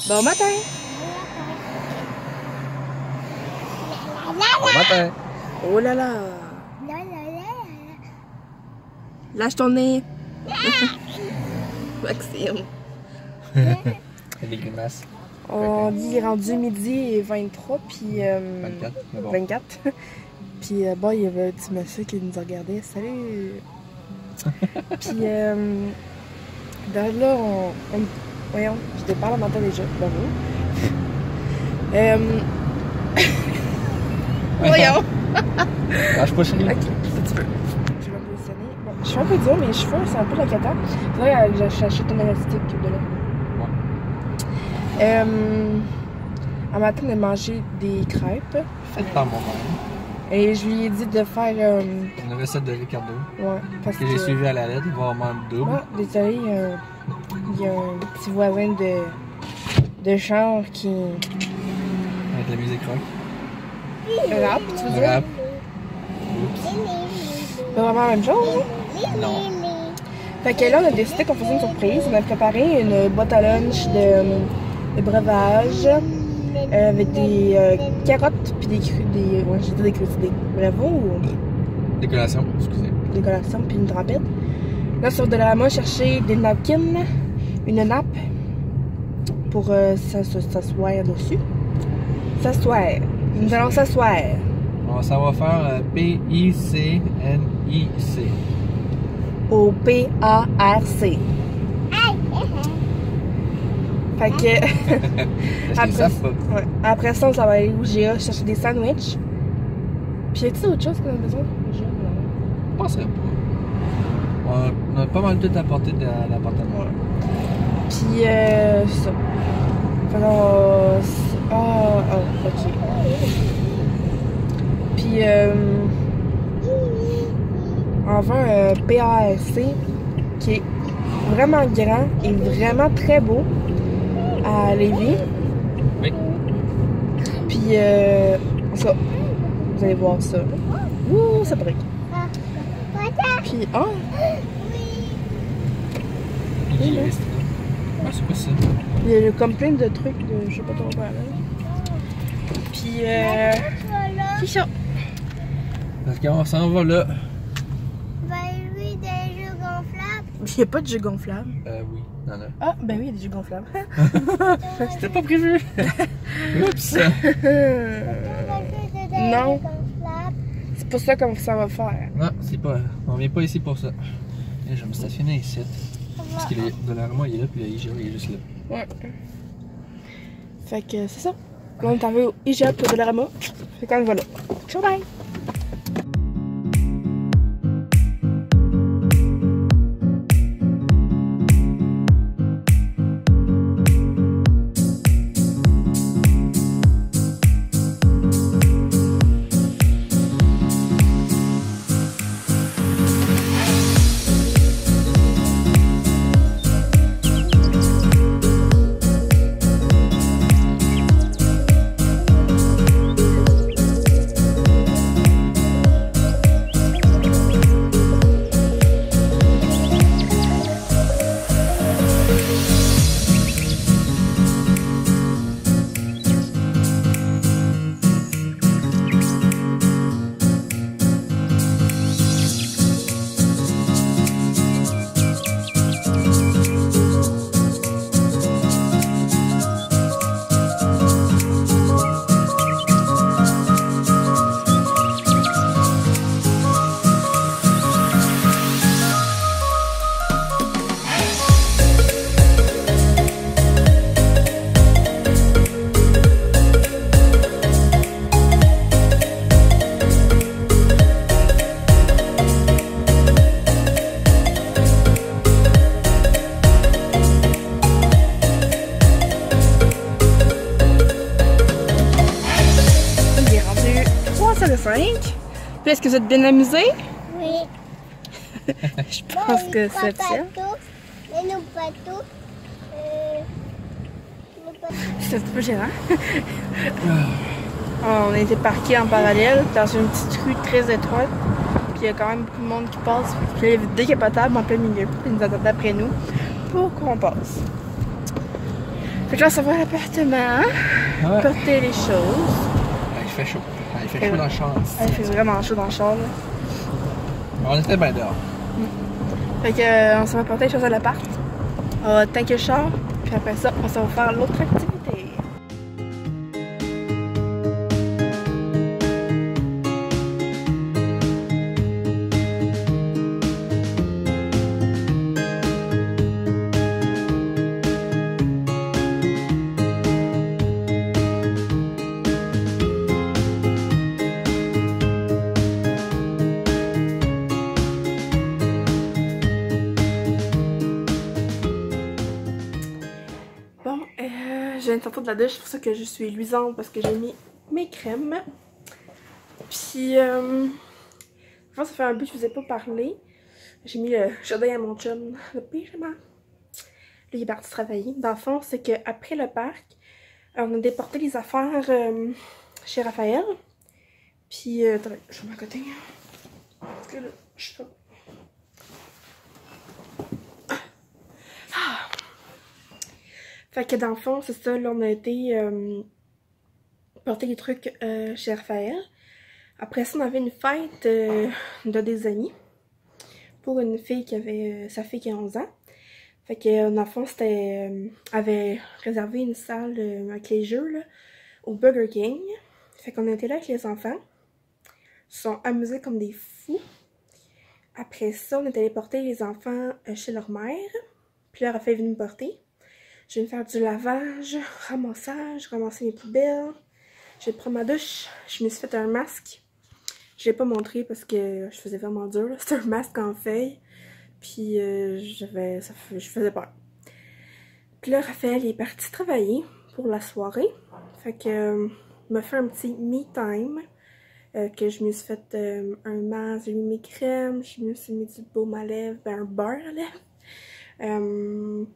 Bon matin! Bon matin! Oh là là! Lâche ton nez! Maxime! Des grimaces. On dit rendu midi et 23, puis... 24, mais bon. 24. Puis bon, il y avait un petit monsieur qui nous regardait. Salut! Puis là, voyons, je te parle en mental déjà. Bravo. Voyons! Lâche pas, chérie. Ok, un petit peu. Je vais me positionner. Bon, je suis un peu dur, mes cheveux, c'est un peu la cata. Faudrait que j'achète un élastique de là. Un matin, on a mangé des crêpes. Faites par moi-même. Et je lui ai dit de faire... Une recette de Ricardo. Ouais, parce Que j'ai suivi à la lettre, vraiment double. Non, désolé, il y a un petit voisin de chambre qui... Avec la musique rock. Rap, tu veux dire? Rap. Pas vraiment la même chose, hein? Non. Fait que là, on a décidé qu'on faisait une surprise. On a préparé une boîte à lunch de breuvage avec des carottes puis ouais, j'ai dit des crustidés. Bravo! Décoration, excusez. Des collations puis une trempette. Là, sur Dollarama, chercher des napkins, une nappe pour s'asseoir dessus. S'asseoir. Nous allons s'asseoir. Ça va faire P-I-C-N-I-C. Au P-A-R-C. Fait que. Après ça, on s'en va aller au GA chercher des sandwichs. Puis y a-t-il autre chose qu'on a besoin? Je penserais pas. On a pas mal tout apporté de l'appartement. Ouais. Puis ça. Fait qu'on ok. Puis on va un PARC qui est vraiment grand et vraiment très beau à Lévis. Oui. Puis ça, vous allez voir ça. Ouh, ça brique. Puis c'est pas ça. il y a comme plein de trucs de je sais pas trop quoi là. Puis c'est ça. Parce qu'on s'en va là. Il n'y a pas de jeux gonflables. Oui, non, non. Ah, ben oui, il y a des jeux gonflables. C'était pas prévu. Oups. Non. C'est pas ça qu'on s'en va faire. Non, c'est pas. On vient pas ici pour ça. Et je vais me stationner ici. Parce que Dollarama il est là, puis le IGA il est juste là. Ouais. Fait que c'est ça. Là, on est arrivé au IGA pour Dollarama. Fait qu'on va là. Ciao, bye! Puis est-ce que vous êtes bien amusés? Oui. Je pense que c'est ça. C'est un petit peu gênant. On a été parqués en parallèle dans une petite rue très étroite. Puis il y a quand même beaucoup de monde qui passe. Puis il y a des décapotables en plein milieu. Puis ils nous attendent après nous pour qu'on passe. Fait que là, ça va à l'appartement, Ouais. porter les choses. Il fait chaud. Il fait chaud dans le char. Il fait vraiment chaud dans le char. Là. On était bien dehors. Fait que on s'en va porter les choses à l'appart. On va tanker le char, puis après ça, on s'en va faire l'autre activité. Bon, je viens de sortir de la douche, c'est pour ça que je suis luisante parce que j'ai mis mes crèmes. Puis, je pense que ça fait un bout que je vous ai pas parlé. J'ai mis le chandail à mon chum, le pyjama. Là, il est parti travailler. Dans le fond, c'est qu'après le parc, on a déporté les affaires chez Raphaël. Puis, attendez, je vais m'à côté. Parce que là, je sais pas. Fait que dans le fond, c'est ça, là, on a été porter les trucs chez Raphaël. Après ça, on avait une fête de des amis pour une fille qui avait sa fille qui a 11 ans. Fait que dans le fond, c'était avait réservé une salle avec les jeux là, au Burger King. Fait qu'on était là avec les enfants. Ils se sont amusés comme des fous. Après ça, on est allé porter les enfants chez leur mère. Puis là, Raphaël est venu me porter. Je viens de faire du lavage, ramassage, ramasser mes poubelles. Je vais prendre ma douche. Je me suis fait un masque. Je l'ai pas montré parce que je faisais vraiment dur. C'était un masque en feuille. Puis je faisais peur. Puis là, Raphaël est parti travailler pour la soirée. Fait que m'a fait un petit me time. Que je me suis fait un masque, j'ai mis mes crèmes, je me suis mis du baume à lèvres, ben un beurre à lèvres.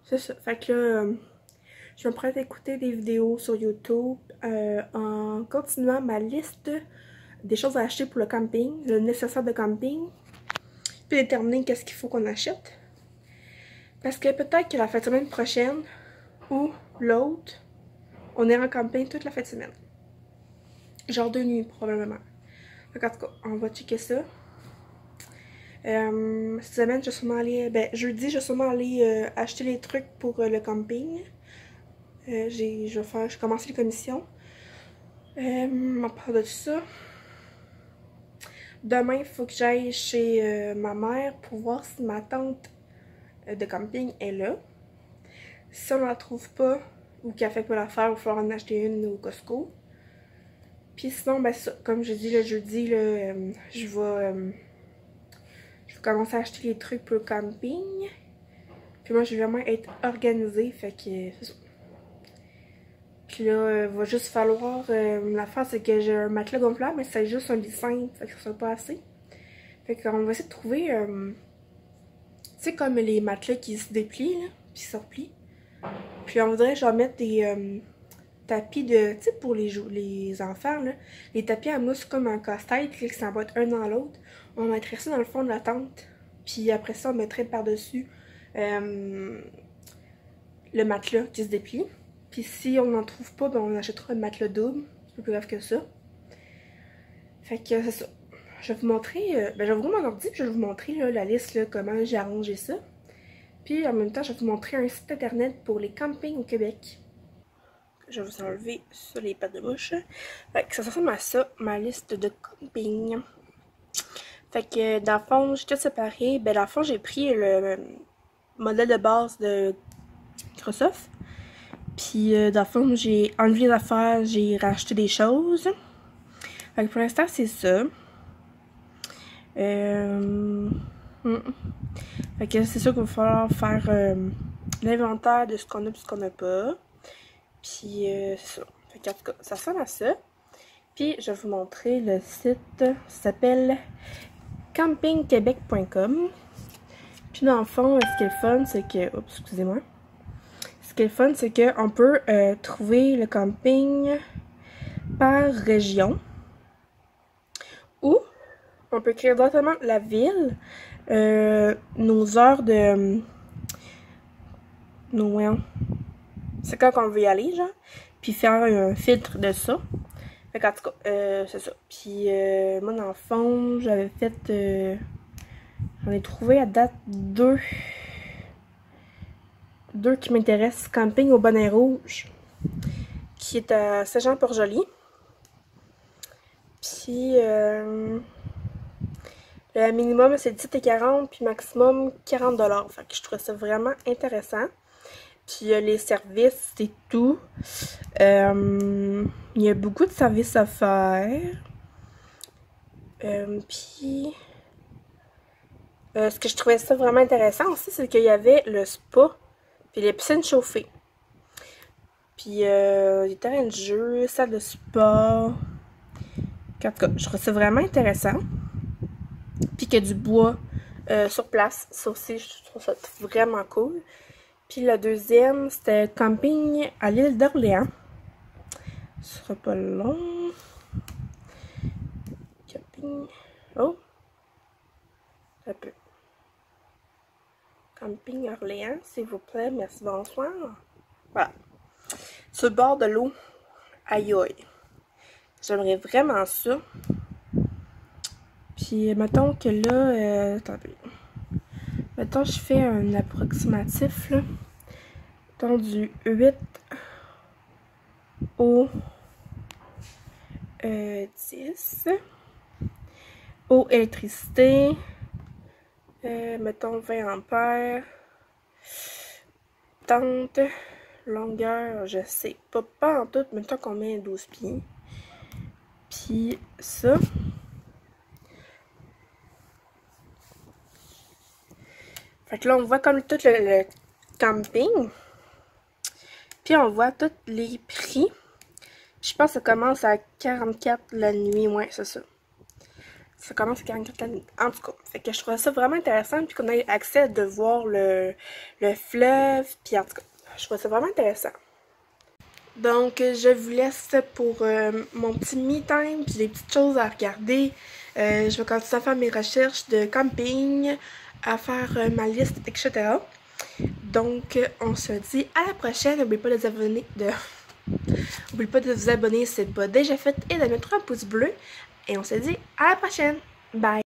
C'est ça. Fait que là, je me prête à écouter des vidéos sur YouTube en continuant ma liste des choses à acheter pour le camping, le nécessaire de camping, puis déterminer qu'est-ce qu'il faut qu'on achète. Parce que peut-être que la fin de semaine prochaine ou l'autre, on ira en camping toute la fin de semaine. Genre 2 nuits probablement. Donc, en tout cas, on va checker ça. Cette semaine, je vais sûrement aller. Jeudi, je vais sûrement aller acheter les trucs pour le camping. Je commence les commissions. À part de ça. Demain, il faut que j'aille chez ma mère pour voir si ma tante de camping est là. Si on ne la trouve pas ou qu'elle fait pas l'affaire, il va falloir en acheter une au Costco. Puis sinon, ben ça, comme je dis le jeudi, là, je vais commencer à acheter les trucs pour le camping. Puis moi, je vais vraiment être organisée, fait que c'est ça. Puis là, il va juste falloir, l'affaire c'est que j'ai un matelas gonflable, mais c'est juste un lit simple, fait que ça sera pas assez. Fait qu'on va essayer de trouver, tu sais comme les matelas qui se déplient, là, puis se replient. Puis on voudrait genre mettre des tapis de, tu sais pour les enfants là, les tapis à mousse comme un casse-tête qui s'emboîtent un dans l'autre. On mettrait ça dans le fond de la tente, puis après ça on mettrait par-dessus le matelas qui se déplie. Puis si on n'en trouve pas, ben on achètera un matelas double, c'est plus grave que ça. Fait que c'est ça. Je vais vous montrer, je vais vous mon ordi, puis je vais vous montrer là, la liste, là, comment j'ai arrangé ça. Puis en même temps, je vais vous montrer un site internet pour les campings au Québec. Je vais vous enlever ça, les pattes de bouche. Fait que ça ressemble à ça, ma liste de camping. Fait que dans le fond, j'ai tout séparé. Ben dans le fond, j'ai pris le modèle de base de Microsoft. Puis dans le fond, j'ai enlevé les affaires, j'ai racheté des choses. Fait que pour l'instant, c'est ça. Fait que c'est sûr qu'il va falloir faire l'inventaire de ce qu'on a et ce qu'on n'a pas. Puis c'est ça. Fait qu'en tout cas, ça ressemble à ça. Puis je vais vous montrer le site. Ça s'appelle campingquebec.com. Puis dans le fond, ce qui est le fun, c'est que... Oups, excusez-moi. Ce qui est le fun, c'est qu'on peut trouver le camping par région. Ou on peut écrire directement la ville, nos heures de... c'est quand on veut y aller, genre. Puis faire un filtre de ça. Fait qu'en tout cas, c'est ça. Puis moi, dans le fond, j'avais fait... j'en ai trouvé à date deux qui m'intéressent. Camping au Bonnet Rouge, qui est à Saint-Jean-Port-Joli. Puis le minimum c'est 17,40 puis maximum 40$. Fait que je trouvais ça vraiment intéressant. Puis les services et tout. Il y a beaucoup de services à faire. Puis ce que je trouvais ça vraiment intéressant aussi, c'est qu'il y avait le spa puis les piscines chauffées. Puis les terrains de jeu, salle de spa. En tout cas, je trouve ça vraiment intéressant. Puis qu'il y a du bois sur place. Ça aussi, je trouve ça vraiment cool. Puis la deuxième, c'était camping à l'île d'Orléans. Ce sera pas long. Camping. Oh! Un peu. Camping Orléans, s'il vous plaît. Merci, bonsoir. Voilà. Sur le bord de l'eau. Aïe aïe. J'aimerais vraiment ça. Puis, mettons que là... attendez. Mettons, je fais un approximatif, là. Mettons du 8 au 10. Eau, électricité. Mettons 20 ampères. Tente. Longueur, je sais pas en tout. Mettons qu'on met 12 pieds. Puis ça. Fait que là, on voit comme tout le camping. Puis on voit tous les prix. Je pense que ça commence à 44 la nuit. Ouais, c'est ça. Ça commence à 44 la nuit. En tout cas, fait que je trouve ça vraiment intéressant. Puis qu'on a accès de voir le fleuve. Puis en tout cas, je trouve ça vraiment intéressant. Donc, je vous laisse pour mon petit me time. Puis des petites choses à regarder. Je vais continuer à faire mes recherches de camping. À faire ma liste, etc. Donc, on se dit à la prochaine. N'oubliez pas de vous abonner. N'oubliez pas de vous abonner si ce n'est pas déjà fait et de mettre un pouce bleu. Et on se dit à la prochaine. Bye!